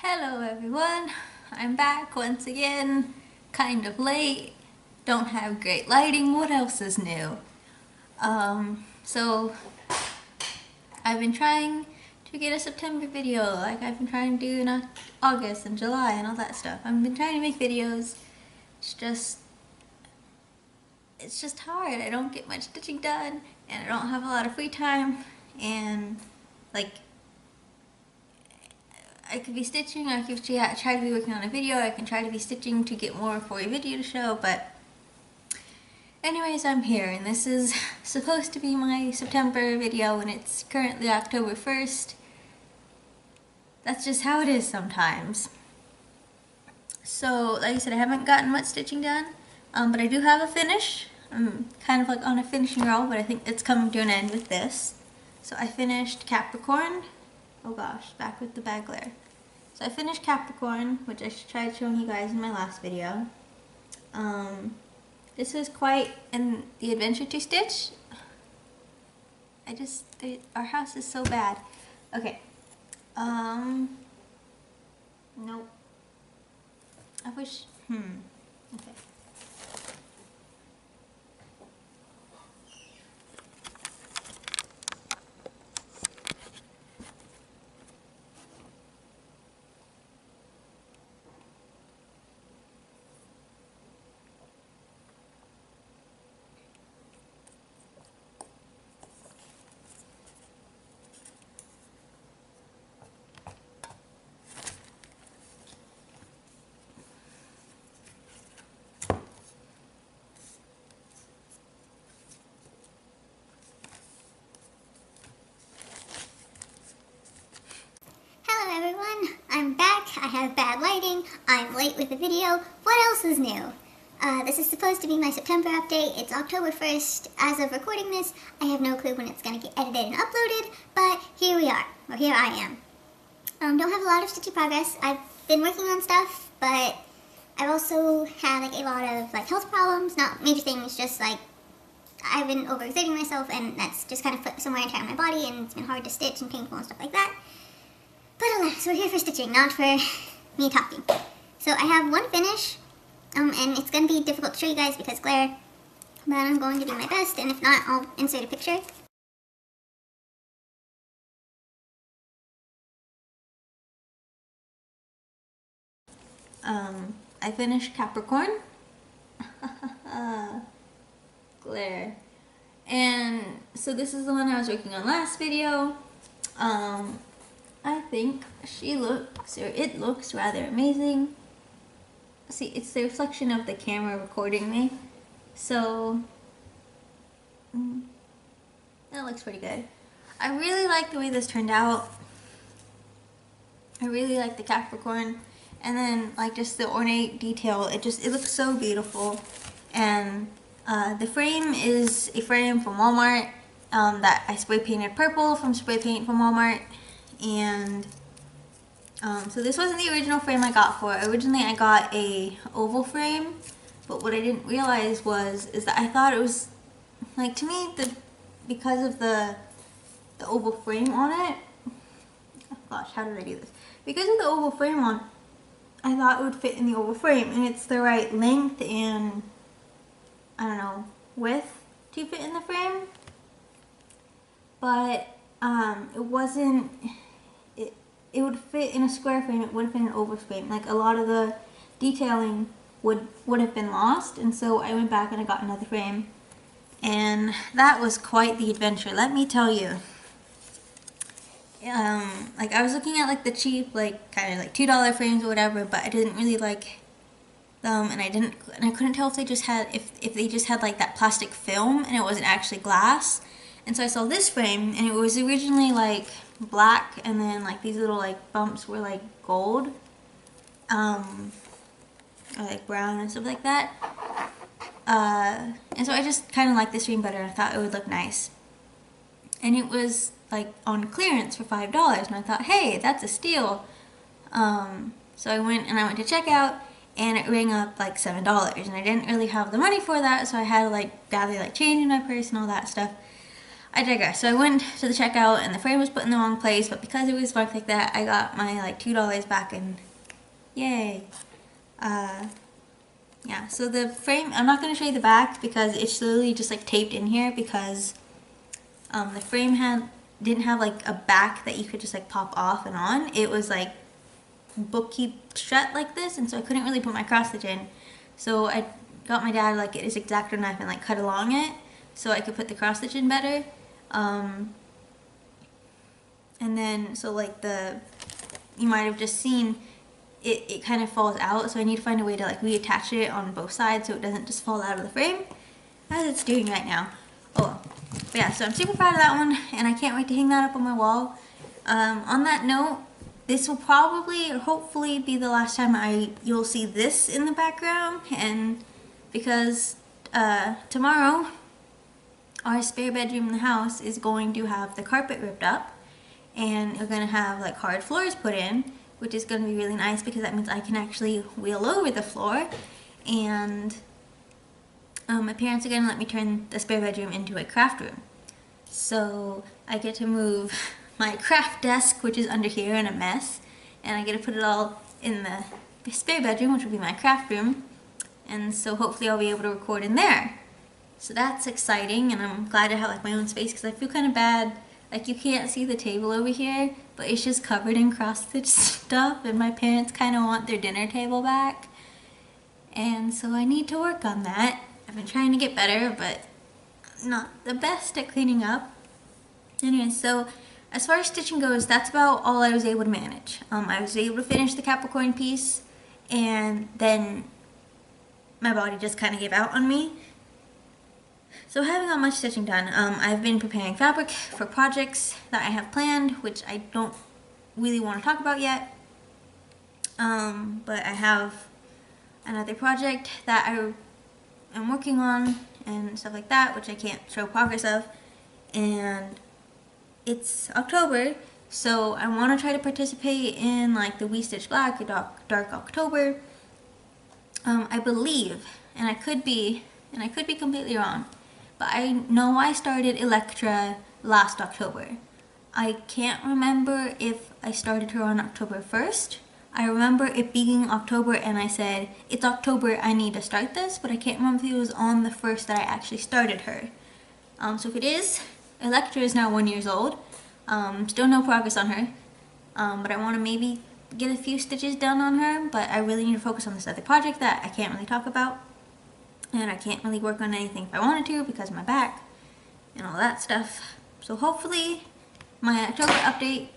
Hello everyone, I'm back once again, kind of late, don't have great lighting. What else is new? So I've been trying to get a September video like I've been trying to do in August and July and all that stuff. I've been trying to make videos, it's just hard. I don't get much stitching done and I don't have a lot of free time, and like I could be stitching, I could try to be working on a video, I can try to be stitching to get more for a video to show, but anyways, I'm here and this is supposed to be my September video and it's currently October 1st. That's just how it is sometimes. So, like I said, I haven't gotten much stitching done, but I do have a finish. I'm kind of like on a finishing roll, but I think it's coming to an end with this. So I finished Capricorn. Oh gosh, back with the bag glare. So I finished Capricorn, which I tried showing you guys in my last video. This is quite the adventure to stitch. Our house is so bad. Okay. Nope. I wish, okay. Hello everyone, I'm back. I have bad lighting. I'm late with the video. What else is new? This is supposed to be my September update. It's October 1st. As of recording this, I have no clue when it's going to get edited and uploaded, but here we are. Or here I am. Don't have a lot of stitching progress. I've been working on stuff, but I've also had like a lot of like health problems. Not major things, just like I've been overexerting myself, and that's just kind of put some wear and tear on my body, and it's been hard to stitch and painful and stuff like that. But alas, we're here for stitching, not for me talking. So I have one finish, and it's going to be difficult to show you guys because glare, but I'm going to do my best, and if not, I'll insert a picture. I finished Capricorn. Glare. And so this is the one I was working on last video. I think it looks rather amazing. See, it's the reflection of the camera recording me. So, that looks pretty good. I really like the way this turned out. I really like the Capricorn. And then, like, just the ornate detail, it looks so beautiful. And the frame is a frame from Walmart that I spray painted purple from spray paint from Walmart. And so this wasn't the original frame I got for it. Originally I got a oval frame, but what I didn't realize is that I thought it was, like, to me, because of the oval frame on it, oh gosh, how did I do this? Because of the oval frame on, I thought it would fit in the oval frame, and it's the right length and, I don't know, width to fit in the frame, but it wasn't. It would fit in a square frame, it wouldn't fit in an oval frame. Like, a lot of the detailing would have been lost, and so I went back and I got another frame. And that was quite the adventure, let me tell you. Like, I was looking at like the cheap, like kind of like $2 frames or whatever, but I didn't really like them, and I couldn't tell if they just had like that plastic film and it wasn't actually glass. And so I saw this frame, and it was originally like black, and then like these little like bumps were like gold, or like brown and stuff like that. And so I just kind of liked this frame better. I thought it would look nice, and it was like on clearance for $5, and I thought, hey, that's a steal. So I went to checkout, and it rang up like $7, and I didn't really have the money for that, so I had to like gather like change in my purse and all that stuff. I digress. So I went to the checkout and the frame was put in the wrong place, but because it was marked like that, I got my like $2 back and yay. Yeah, so the frame, I'm not going to show you the back because it's literally just like taped in here because the frame didn't have like a back that you could just like pop off and on. It was like bookkeep shut like this, and so I couldn't really put my cross stitch in. So I got my dad like his X-Acto knife and like cut along it so I could put the cross stitch in better. And then so like you might have just seen it kind of falls out, so I need to find a way to like reattach it on both sides so it doesn't just fall out of the frame as it's doing right now. Oh well. But yeah, so I'm super proud of that one and I can't wait to hang that up on my wall. On that note, this will probably or hopefully be the last time you'll see this in the background, and because tomorrow our spare bedroom in the house is going to have the carpet ripped up and we're going to have like hard floors put in, which is going to be really nice because that means I can actually wheel over the floor, and my parents are going to let me turn the spare bedroom into a craft room. So I get to move my craft desk, which is under here in a mess, and I get to put it all in the spare bedroom, which will be my craft room, and so hopefully I'll be able to record in there. So that's exciting, and I'm glad to have like my own space because I feel kind of bad. Like you can't see the table over here, but it's just covered in cross-stitch stuff, and my parents kind of want their dinner table back. And so I need to work on that. I've been trying to get better, but not the best at cleaning up. Anyway, so as far as stitching goes, that's about all I was able to manage. I was able to finish the Capricorn piece, and then my body just kind of gave out on me. So I haven't got much stitching done. I've been preparing fabric for projects that I have planned, which I don't really want to talk about yet. But I have another project that I am working on and stuff like that, which I can't show progress of. And it's October, so I want to try to participate in like the We Stitch Black or Dark October. I believe, and I could be completely wrong, but I know I started Electra last October. I can't remember if I started her on October 1st. I remember it being October and I said, it's October, I need to start this, but I can't remember if it was on the 1st that I actually started her. So if it is, Electra is now 1 year old. Still no progress on her, but I want to maybe get a few stitches done on her, but I really need to focus on this other project that I can't really talk about. And I can't really work on anything if I wanted to because of my back and all that stuff. So hopefully my October update,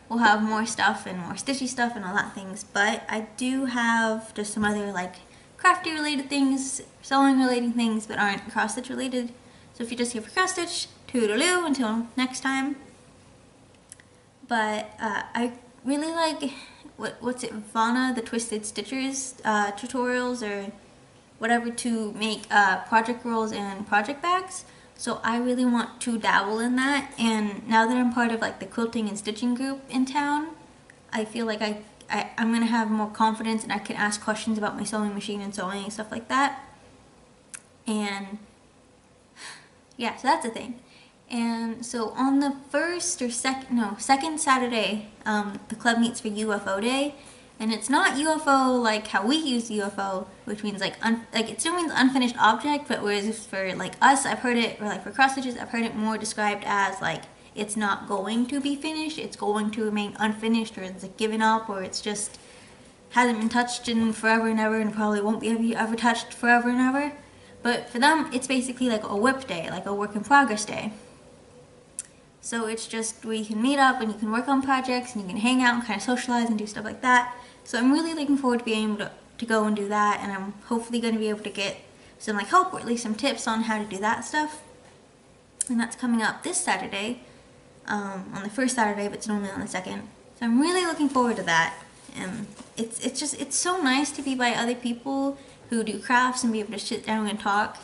will have more stuff and more stitchy stuff and all that things. But I do have just some other like crafty related things, sewing related things, but aren't cross stitch related. So if you're just here for cross stitch, toodaloo until next time. But I really like, what's it, Vana, the Twisted Stitchers tutorials or whatever to make project rolls and project bags. So I really want to dabble in that, and now that I'm part of like the quilting and stitching group in town, I feel like I'm gonna have more confidence and I can ask questions about my sewing machine and sewing and stuff like that. And yeah, so that's a thing. And so on the second Saturday, the club meets for UFO Day. And it's not UFO like how we use UFO, which means like it still means unfinished object, but whereas for like us, I've heard it, or like for cross stitches, I've heard it more described as like it's not going to be finished, it's going to remain unfinished, or it's like given up, or it's just hasn't been touched in forever and ever, and probably won't be ever touched forever and ever. But for them, it's basically like a WIP day, like a work in progress day. So it's just where you can meet up and you can work on projects and you can hang out and kind of socialize and do stuff like that. So I'm really looking forward to being able to go and do that, and I'm hopefully going to be able to get some like help or at least some tips on how to do that stuff. And that's coming up this Saturday, on the first Saturday, but it's normally on the second. So I'm really looking forward to that. And it's so nice to be by other people who do crafts and be able to sit down and talk.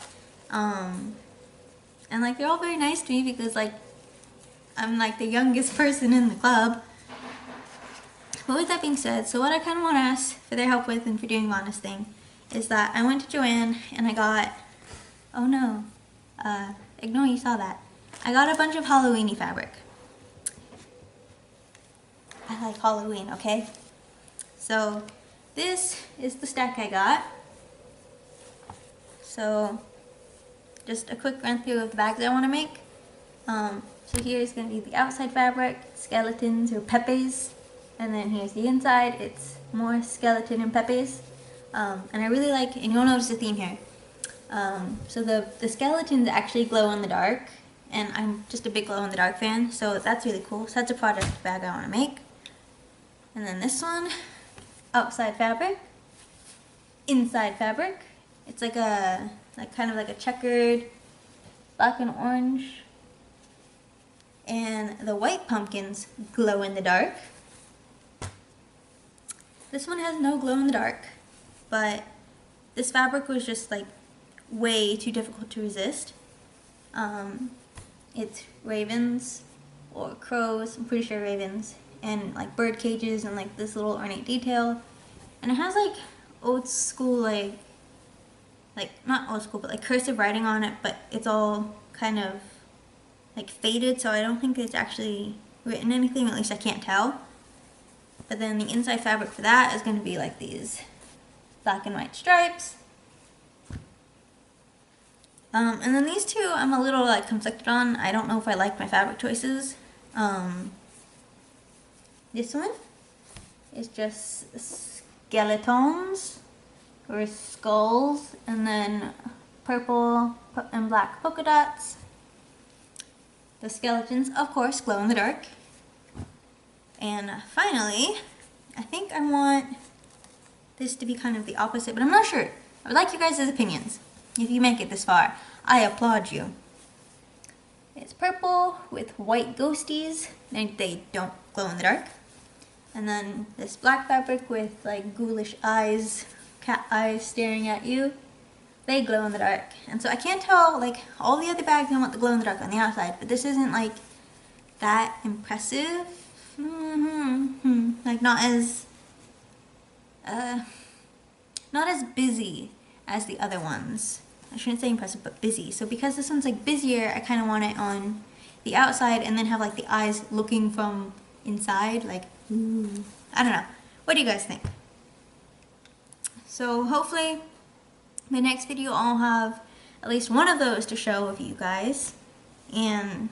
And like they're all very nice to me because like I'm like the youngest person in the club. But with that being said, so what I kind of want to ask for their help with and for doing Vana's thing is that I went to Joann and I got, oh no, ignore you saw that. I got a bunch of Halloween-y fabric. I like Halloween, okay? So this is the stack I got. So just a quick run through of the bags I want to make. So here's going to be the outside fabric, skeletons or pepes, and then here's the inside. It's more skeleton and pepes. And I really like, and you'll notice the theme here. So the skeletons actually glow in the dark, and I'm just a big glow in the dark fan, so that's really cool. So that's a project bag I want to make. And then this one, outside fabric, inside fabric. It's like kind of like a checkered black and orange. And the white pumpkins glow in the dark. This one has no glow in the dark, but this fabric was just like way too difficult to resist. It's ravens or crows, I'm pretty sure ravens, and like bird cages and like this little ornate detail. And it has like old school, like not old school, but like cursive writing on it, but it's all kind of like faded, so I don't think it's actually written anything, at least I can't tell. But then the inside fabric for that is going to be like these black and white stripes. And then these two I'm a little like conflicted on. I don't know if I like my fabric choices. This one is just skeletons or skulls, and then purple and black polka dots. The skeletons, of course, glow in the dark. And finally, I think I want this to be kind of the opposite, but I'm not sure. I would like you guys' opinions. If you make it this far, I applaud you. It's purple with white ghosties, and they don't glow in the dark. And then this black fabric with like ghoulish eyes, cat eyes staring at you. They glow in the dark. And so I can't tell, like, all the other bags I want the glow in the dark on the outside, but this isn't like that impressive. Like not as busy as the other ones. I shouldn't say impressive, but busy. So because this one's like busier, I kind of want it on the outside and then have like the eyes looking from inside, like, ooh. I don't know. What do you guys think? So hopefully the next video I'll have at least one of those to show of you guys, and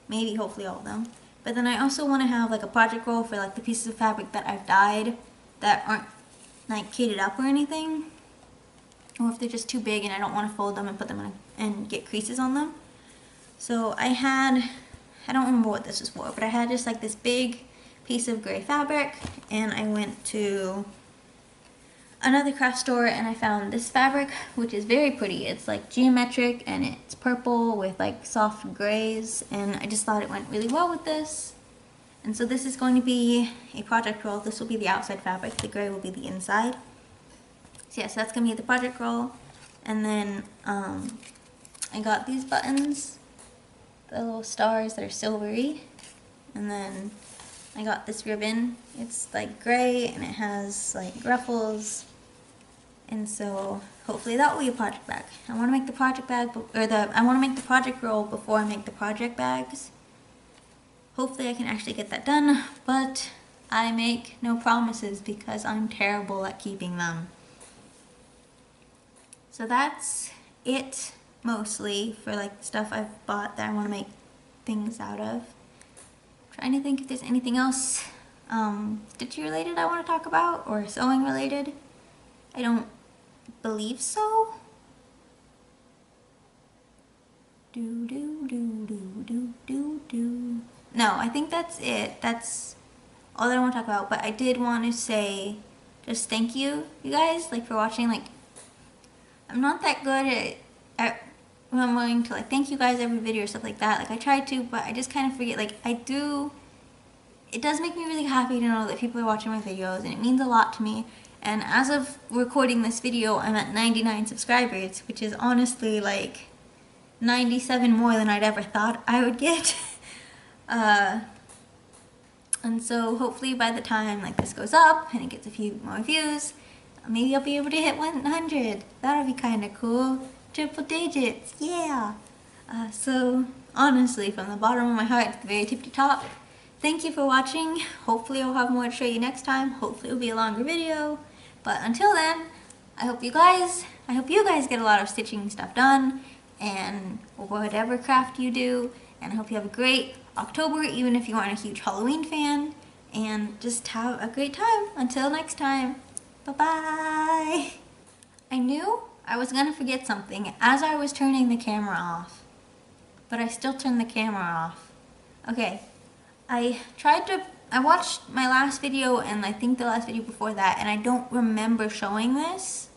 maybe hopefully all of them. But then I also want to have like a project roll for like the pieces of fabric that I've dyed that aren't like kitted up or anything, or if they're just too big and I don't want to fold them and put them in and get creases on them. So I don't remember what this was for, but I had just like this big piece of gray fabric, and I went to another craft store and I found this fabric, which is very pretty. It's like geometric and it's purple with like soft grays, and I just thought it went really well with this. And so this is going to be a project roll. This will be the outside fabric, the gray will be the inside. So yes, that's going to be the project roll. And then I got these buttons, the little stars that are silvery, and then I got this ribbon. It's like gray and it has like ruffles, and so hopefully that will be a project bag. I want to make the project bag, I want to make the project roll before I make the project bags. Hopefully I can actually get that done, but I make no promises because I'm terrible at keeping them. So that's it mostly for like stuff I've bought that I want to make things out of. Trying to think if there's anything else stitchy related I want to talk about, or sewing related. I don't believe so. No, I think that's it. That's all that I want to talk about. But I did want to say just thank you guys, like, for watching. Like, I'm not that good at remembering to like thank you guys every video or stuff like that. Like, I try to, but I just kind of forget. Like, I do. It does make me really happy to know that people are watching my videos, and it means a lot to me. And as of recording this video, I'm at 99 subscribers, which is honestly like 97 more than I'd ever thought I would get. And so hopefully by the time like this goes up and it gets a few more views, maybe I'll be able to hit 100. That'll be kind of cool. Triple digits, yeah. So honestly, from the bottom of my heart to the very tippy top, thank you for watching. Hopefully I'll have more to show you next time. Hopefully it'll be a longer video. But until then, I hope you guys get a lot of stitching stuff done, and whatever craft you do. And I hope you have a great October, even if you aren't a huge Halloween fan. And just have a great time. Until next time. Bye-bye. I knew I was gonna forget something as I was turning the camera off, but I still turned the camera off. Okay, I watched my last video and I think the last video before that, and I don't remember showing this.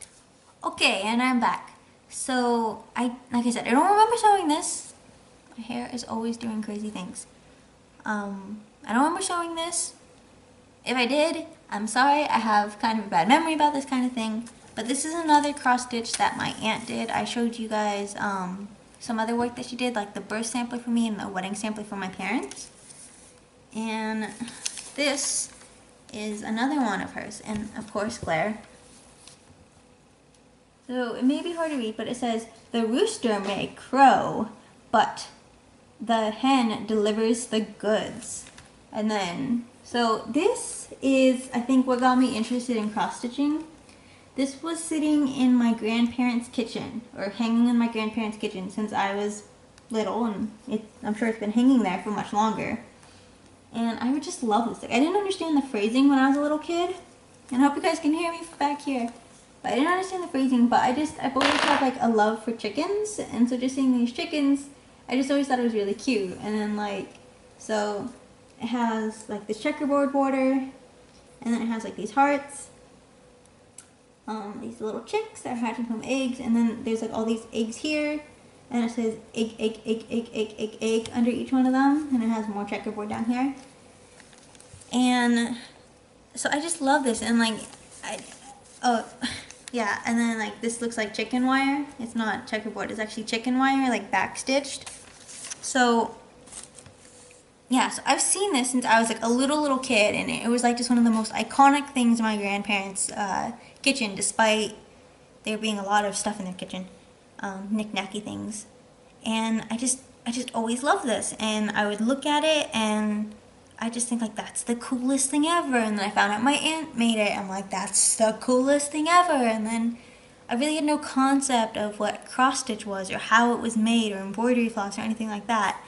Okay, and I'm back. So, like I said, I don't remember showing this. My hair is always doing crazy things. I don't remember showing this. If I did, I'm sorry. I have kind of a bad memory about this kind of thing. But this is another cross stitch that my aunt did. I showed you guys some other work that she did, like the birth sampler for me and the wedding sampler for my parents. And this is another one of hers, and of course glare. So it may be hard to read, but it says, "The rooster may crow, but the hen delivers the goods." And then, so this is, I think, what got me interested in cross stitching. This was sitting in my grandparents' kitchen, or hanging in my grandparents' kitchen since I was little, and I'm sure it's been hanging there for much longer. And I would just love this. I didn't understand the phrasing when I was a little kid, and I hope you guys can hear me back here. But I didn't understand the phrasing, but I've always had like a love for chickens, and so just seeing these chickens, I just always thought it was really cute. And then so it has like this checkerboard border, and then it has like these hearts. These little chicks that are hatching from eggs, and then there's like all these eggs here, and it says egg, egg, egg, egg, egg, egg, egg under each one of them, and it has more checkerboard down here. And so I just love this, and yeah, and then like this looks like chicken wire. It's not checkerboard, it's actually chicken wire, like back stitched. So yeah, so I've seen this since I was like a little kid, and it was like just one of the most iconic things in my grandparents' kitchen, despite there being a lot of stuff in their kitchen, knick-knacky things. And I just always loved this, and I would look at it and I just think like, that's the coolest thing ever. And then I found out my aunt made it. I'm like, that's the coolest thing ever. And then I really had no concept of what cross stitch was, or how it was made, or embroidery floss, or anything like that.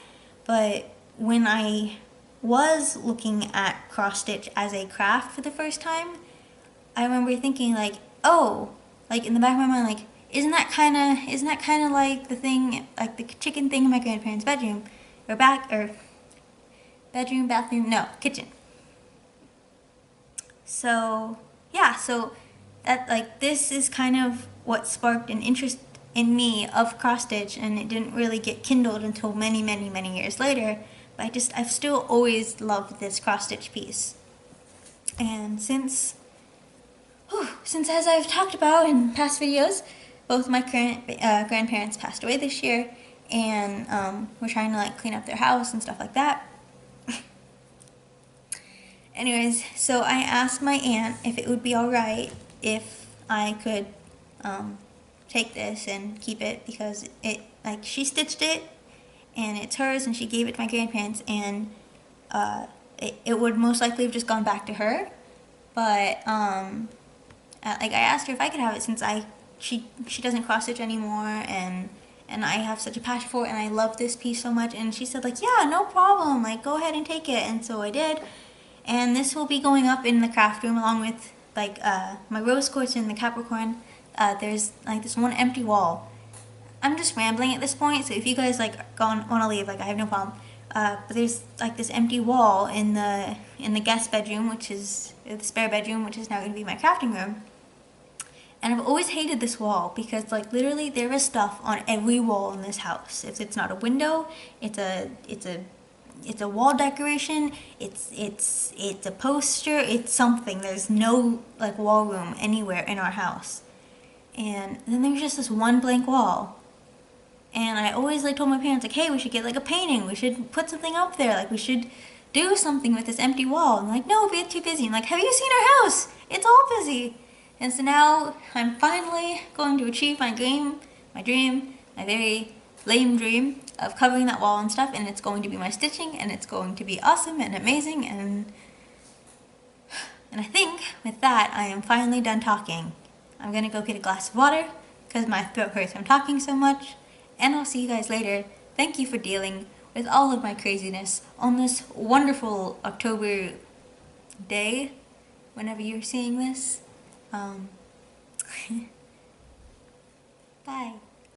But when I was looking at cross stitch as a craft for the first time, I remember thinking like, oh, like in the back of my mind, like, isn't that kind of like the thing, like the chicken thing in my grandparents' bedroom, or bedroom, bathroom, no, kitchen. So yeah, so that, like, this is kind of what sparked an interest in me of cross stitch, and it didn't really get kindled until many years later. But I've still always loved this cross stitch piece. And since as I've talked about in past videos, both my current grandparents passed away this year, and we're trying to like clean up their house and stuff like that. Anyways, so I asked my aunt if it would be alright if I could take this and keep it, because she stitched it and it's hers, and she gave it to my grandparents, and it would most likely have just gone back to her. But I asked her if I could have it, since she doesn't cross stitch anymore, and I have such a passion for it, and I love this piece so much. And she said like, yeah, no problem, like, go ahead and take it. And so I did, and this will be going up in the craft room along with like my rose quartz and the Capricorn. There's like this one empty wall. I'm just rambling at this point, so if you guys like want to leave, like, I have no problem. But there's like this empty wall in the guest bedroom, which is the spare bedroom, which is now going to be my crafting room. And I've always hated this wall because, like, literally there is stuff on every wall in this house. If it's not a window, it's a wall decoration. It's a poster. It's something. There's no like wall room anywhere in our house. And then there's just this one blank wall. And I always like told my parents, like, hey, we should get like a painting. We should put something up there. Like, we should do something with this empty wall. And like, no, we're too busy. And like, have you seen our house? It's all busy. And so now I'm finally going to achieve my dream, my very lame dream of covering that wall and stuff, and it's going to be my stitching, and it's going to be awesome and amazing, and I think with that I am finally done talking. I'm gonna go get a glass of water because my throat hurts from talking so much, and I'll see you guys later. Thank you for dealing with all of my craziness on this wonderful October day, whenever you're seeing this. Bye.